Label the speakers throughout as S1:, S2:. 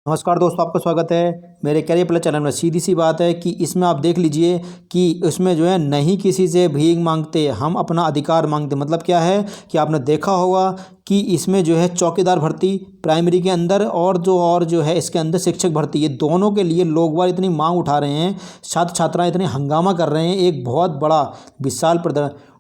S1: नमस्कार दोस्तों, आपका स्वागत है मेरे कैरियर प्लस चैनल में। सीधी सी बात है कि इसमें आप देख लीजिए कि इसमें जो है नहीं किसी से भीख मांगते, हम अपना अधिकार मांगते। मतलब क्या है कि आपने देखा होगा कि इसमें जो है चौकीदार भर्ती प्राइमरी के अंदर और जो है इसके अंदर शिक्षक भर्ती, ये दोनों के लिए लोग बाग इतनी मांग उठा रहे हैं, छात्र छात्राएं इतने हंगामा कर रहे हैं। एक बहुत बड़ा विशाल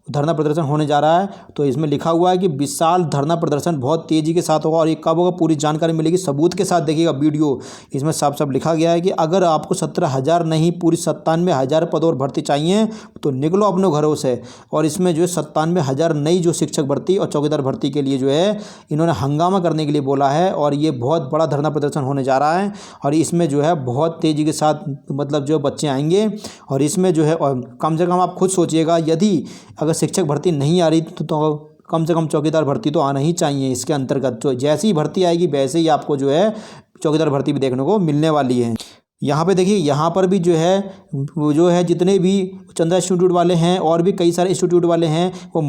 S1: धरना प्रदर्शन होने जा रहा है। तो इसमें लिखा हुआ है कि विशाल धरना प्रदर्शन बहुत तेज़ी के साथ होगा और ये कब होगा पूरी जानकारी मिलेगी, सबूत के साथ देखिएगा वीडियो। इसमें साफ साफ लिखा गया है कि अगर आपको 17,000 नहीं पूरी 97,000 पद और भर्ती चाहिए तो निकलो अपने घरों से। और इसमें जो है 97,000 नई जो शिक्षक भर्ती और चौकीदार भर्ती के लिए जो है इन्होंने हंगामा करने के लिए बोला है और ये बहुत बड़ा धरना प्रदर्शन होने जा रहा है। और इसमें जो है बहुत तेज़ी के साथ मतलब जो बच्चे आएंगे और इसमें जो है कम से कम आप खुद सोचिएगा, यदि अगर शिक्षक भर्ती नहीं आ रही तो कम से कम चौकीदार भर्ती तो आना ही चाहिए इसके अंतर्गत। तो जैसी ही भर्ती आएगी वैसे ही आपको जो है चौकीदार भर्ती भी देखने को मिलने वाली है। यहाँ पे देखिए, यहाँ पर भी जो है वो जो है जितने भी चंदा इंस्टीट्यूट वाले हैं और भी कई सारे इंस्टीट्यूट वाले हैं वो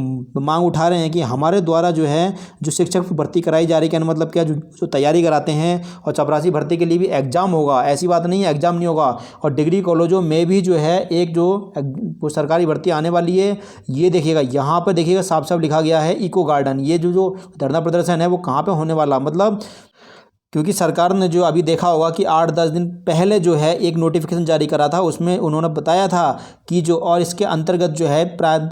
S1: मांग उठा रहे हैं कि हमारे द्वारा जो है जो शिक्षक भर्ती कराई जा रही है, कहने मतलब क्या, जो तैयारी कराते हैं और चपरासी भर्ती के लिए भी एग्ज़ाम होगा, ऐसी बात नहीं है एग्ज़ाम नहीं होगा। और डिग्री कॉलेजों में भी जो है एक जो वो सरकारी भर्ती आने वाली है। ये देखिएगा, यहाँ पर देखिएगा साफ साफ लिखा गया है इको गार्डन। ये जो धरना प्रदर्शन है वो कहाँ पर होने वाला, मतलब क्योंकि सरकार ने जो अभी देखा होगा कि 8-10 दिन पहले जो है एक नोटिफिकेशन जारी करा था, उसमें उन्होंने बताया था कि जो और इसके अंतर्गत जो है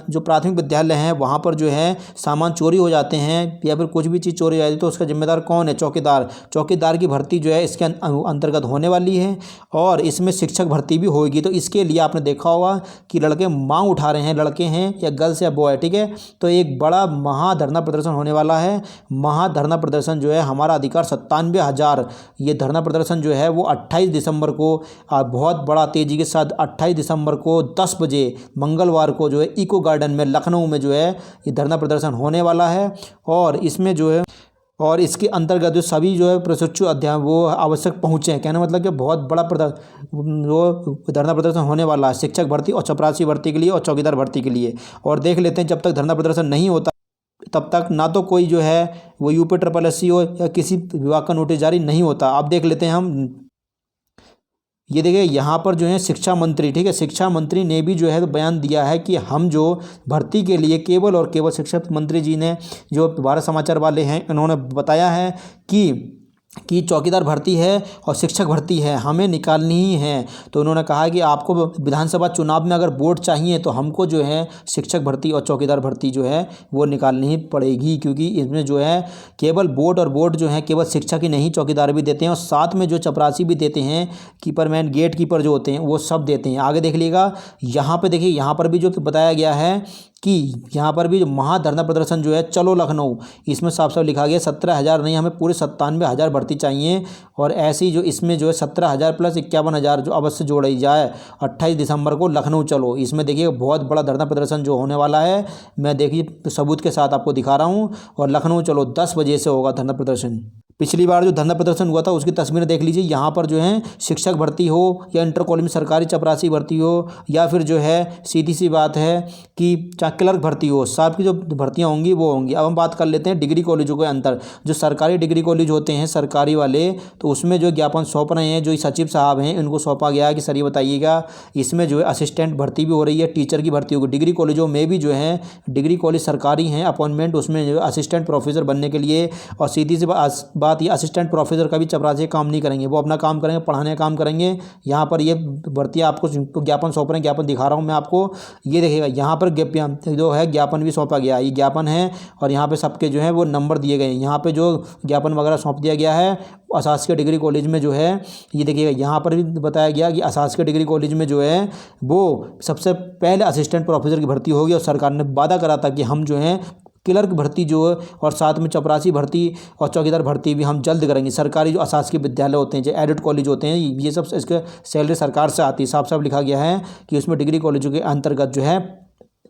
S1: जो प्राथमिक विद्यालय हैं वहाँ पर जो है सामान चोरी हो जाते हैं या फिर कुछ भी चीज़ चोरी हो जाती है तो उसका जिम्मेदार कौन है, चौकीदार की भर्ती जो है इसके अंतर्गत होने वाली है और इसमें शिक्षक भर्ती भी होगी। तो इसके लिए आपने देखा होगा कि लड़के मांग उठा रहे हैं, लड़के हैं या गर्ल्स या बॉय, ठीक है। तो एक बड़ा महाधरना प्रदर्शन होने वाला है। महाधरना प्रदर्शन जो है हमारा अधिकार 97,000, ये धरना प्रदर्शन जो है वो 28 दिसंबर को बहुत बड़ा तेज़ी के साथ 28 दिसंबर को 10 बजे मंगलवार को जो है इको गार्डन में लखनऊ में जो है ये धरना प्रदर्शन होने वाला है। और इसमें जो है और इसके अंतर्गत जो सभी जो है प्रशिक्षु अध्यापक वो आवश्यक पहुँचे हैं। कहने मतलब कि बहुत बड़ा वो धरना प्रदर्शन होने वाला है शिक्षक भर्ती और चपरासी भर्ती के लिए और चौकीदार भर्ती के लिए। और देख लेते हैं, जब तक धरना प्रदर्शन नहीं होता तब तक ना तो कोई जो है वो UP SSSC हो या किसी विभाग का नोटिस जारी नहीं होता। अब देख लेते हैं हम, ये देखिए यहाँ पर जो है शिक्षा मंत्री, ठीक है, शिक्षा मंत्री ने भी जो है बयान दिया है कि हम जो भर्ती के लिए केवल और केवल शिक्षा मंत्री जी ने जो भारत समाचार वाले हैं इन्होंने बताया है कि चौकीदार भर्ती है और शिक्षक भर्ती है, हमें निकालनी ही है। तो उन्होंने कहा कि आपको विधानसभा चुनाव में अगर वोट चाहिए तो हमको जो है शिक्षक भर्ती और चौकीदार भर्ती जो है वो निकालनी ही पड़ेगी, क्योंकि इसमें जो है केवल वोट जो है केवल शिक्षक ही नहीं चौकीदार भी देते हैं और साथ में जो चपरासी भी देते हैं, कीपरमैन गेट कीपर जो होते हैं वो सब देते हैं। आगे देख लीजिएगा, यहाँ पर देखिए, यहाँ पर भी जो बताया गया है कि यहाँ पर भी जो महाधरना प्रदर्शन जो है चलो लखनऊ, इसमें साफ साफ लिखा गया 17,000 नहीं, हमें पूरे 97,000 भर्ती चाहिए। और ऐसी जो इसमें जो है 17,000 प्लस 51,000 जो अवश्य जोड़ी जाए। 28 दिसंबर को लखनऊ चलो, इसमें देखिए बहुत बड़ा धरना प्रदर्शन जो होने वाला है, मैं देखिए सबूत के साथ आपको दिखा रहा हूँ। और लखनऊ चलो 10 बजे से होगा धरना प्रदर्शन। पिछली बार जो धरना प्रदर्शन हुआ था उसकी तस्वीरें देख लीजिए। यहाँ पर जो है शिक्षक भर्ती हो या इंटर कॉलेज में सरकारी चपरासी भर्ती हो या फिर जो है सीधी सी बात है कि क्लर्क भर्ती हो, सबकी जो भर्तियाँ होंगी वो होंगी। अब हम बात कर लेते हैं डिग्री कॉलेजों के अंतर, जो सरकारी डिग्री कॉलेज होते हैं सरकारी वाले, तो उसमें जो ज्ञापन सौंप रहे हैं जो सचिव साहब हैं इनको सौंपा गया है कि सर ये बताइएगा, इसमें जो है असिस्टेंट भर्ती भी हो रही है, टीचर की भर्ती होगी। डिग्री कॉलेजों में भी जो है डिग्री कॉलेज सरकारी हैं, अपॉइंटमेंट उसमें जो है असिस्टेंट प्रोफेसर बनने के लिए। और सीधी सी बात, ये असिस्टेंट प्रोफेसर का भी चपरासी काम नहीं करेंगे, वो अपना काम करेंगे, पढ़ाने का काम करेंगे। यहाँ पर ये भर्ती आपको ज्ञापन सौंप रहे हैं, ज्ञापन दिखा रहा हूँ मैं आपको, ये देखिएगा यहाँ पर जो है ज्ञापन भी सौंपा गया है, ये ज्ञापन है और यहाँ पे सबके जो है वो नंबर दिए गए हैं। यहाँ पे जो ज्ञापन वगैरह सौंप दिया गया है अशासकीय डिग्री कॉलेज में जो है, ये देखिएगा यहाँ पर भी बताया गया कि अशासकीय डिग्री कॉलेज में जो है वो सबसे पहले असिस्टेंट प्रोफेसर की भर्ती होगी। और सरकार ने वादा करा था कि हम जो है क्लर्क भर्ती जो है और साथ में चपरासी भर्ती और चौकीदार भर्ती भी हम जल्द करेंगे। सरकारी जो अशासकीय विद्यालय होते हैं, जो एडेड कॉलेज होते हैं, ये सब इसके सैलरी सरकार से आती है। साफ साफ लिखा गया है कि उसमें डिग्री कॉलेजों के अंतर्गत जो है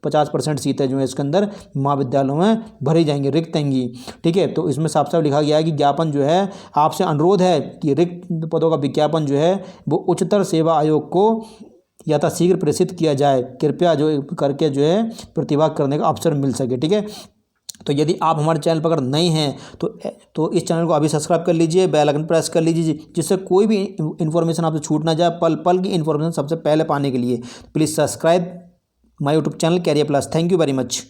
S1: 50% सीटें जो है इसके अंदर महाविद्यालयों में भरी जाएंगी, रिक्त होंगी, ठीक है। तो इसमें साफ साफ लिखा गया है कि ज्ञापन जो है आपसे अनुरोध है कि रिक्त पदों का विज्ञापन जो है वो उच्चतर सेवा आयोग को यथाशीघ्र प्रेषित किया जाए, कृपया जो करके जो है प्रतिभाग करने का अवसर मिल सके, ठीक है। तो यदि आप हमारे चैनल पर अगर नए हैं तो इस चैनल को अभी सब्सक्राइब कर लीजिए, बेल आइकन प्रेस कर लीजिए, जिससे कोई भी इन्फॉर्मेशन आपसे छूट ना जाए, पल पल की इन्फॉर्मेशन सबसे पहले पाने के लिए please subscribe my YouTube channel Career Plus. Thank you very much.